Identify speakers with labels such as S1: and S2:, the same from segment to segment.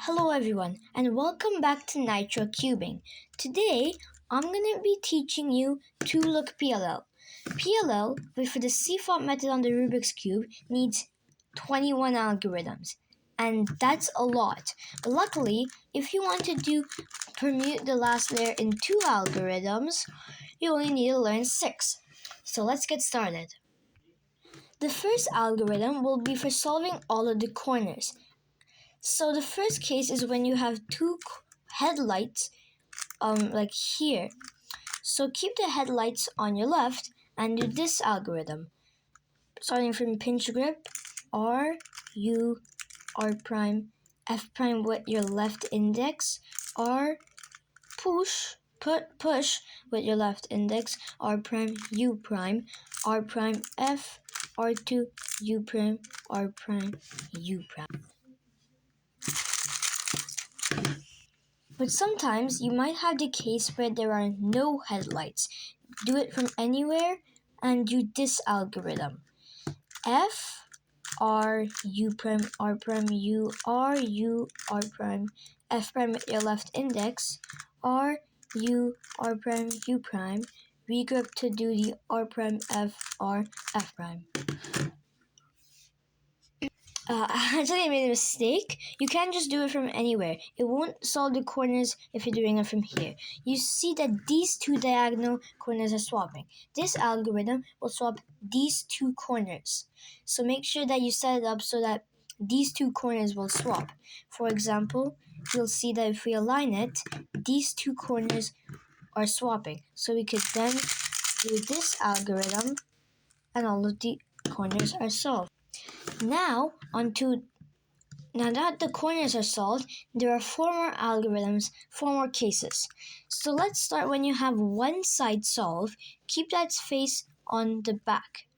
S1: Hello everyone and welcome back to Nitro Cubing. Today I'm going to be teaching you 2-look PLL. PLL, for the CFOP method on the Rubik's Cube, needs 21 algorithms, and that's a lot. But luckily, if you want to permute the last layer in 2 algorithms, you only need to learn 6. So let's get started. The first algorithm will be for solving all of the corners. So the first case is when you have 2 headlights, like here. So keep the headlights on your left and do this algorithm. Starting from pinch grip, R, U, R prime, F prime with your left index, R, push with your left index, R prime, U prime, R prime, F, R2, U prime, R prime, U prime. But sometimes you might have the case where there are no headlights. Do it from anywhere and do this algorithm. F, R, U prime, R prime, U, R, U, R prime, F prime with your left index, R, U, R prime, U prime, regroup to do the R prime, F, R, F prime. Actually, I made a mistake. You can't just do it from anywhere. It won't solve the corners if you're doing it from here. You see that these 2 diagonal corners are swapping. This algorithm will swap these 2 corners. So make sure that you set it up so that these 2 corners will swap. For example, you'll see that if we align it, these 2 corners are swapping. So we could then do this algorithm and all of the corners are solved. Now that the corners are solved, there are 4 more algorithms, 4 more cases. So let's start when you have one side solved. Keep that face on the back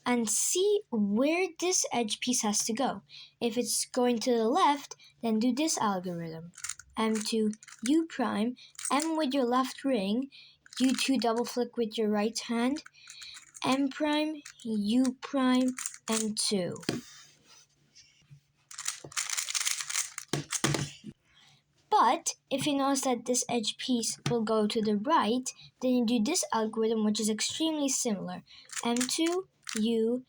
S1: and see where this edge piece has to go. If it's going to the left, then do this algorithm. M2, U prime, M with your left ring, U2 double flick with your right hand, M prime, U prime, M2. But if you notice that this edge piece will go to the right, then you do this algorithm, which is extremely similar. M2, U,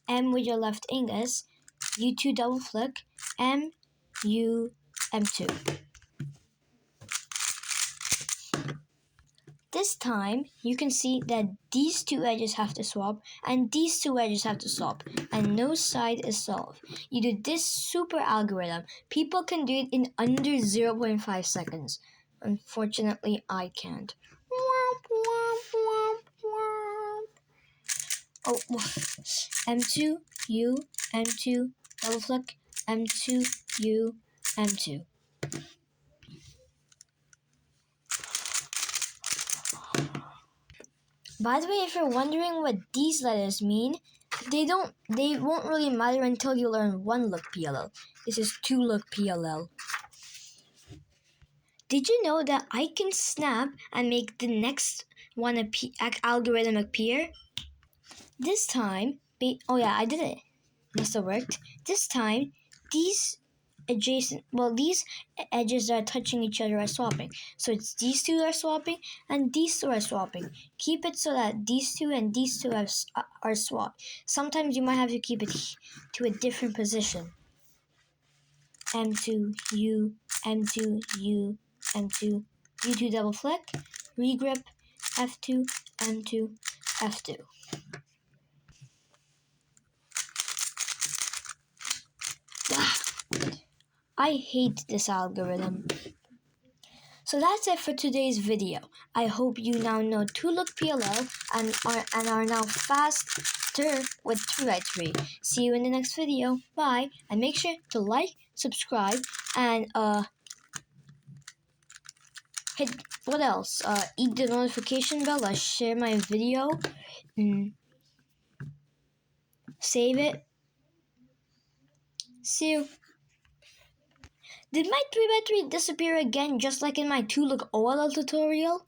S1: M with your left index, U2 double flick, M, U, M2. This time, you can see that these 2 edges have to swap and these 2 edges have to swap, and no side is solved. You do this super algorithm. People can do it in under 0.5 seconds. Unfortunately, I can't. Oh, M2, U, M2, double flick, M2, U, M2. By the way, if you're wondering what these letters mean, they won't really matter until you learn 1-look PLL. This is 2-look PLL. Did you know that I can snap and make the next algorithm appear? This time, I did it. Must have worked. This time, these edges that are touching each other are swapping. So it's these 2 are swapping and these 2 are swapping. Keep it so that these 2 and these 2 are swapped. Sometimes you might have to keep it to a different position. M2, U, M2, U, M2, U2 double flick, regrip, F2, M2, F2. I hate this algorithm. So that's it for today's video. I hope you now know 2-look PLL and are now faster with 2x3. See you in the next video. Bye. And make sure to like, subscribe, and hit what else? Eat the notification bell. Share my video. Save it. See you. Did my 3x3 disappear again just like in my 2-look OLL tutorial?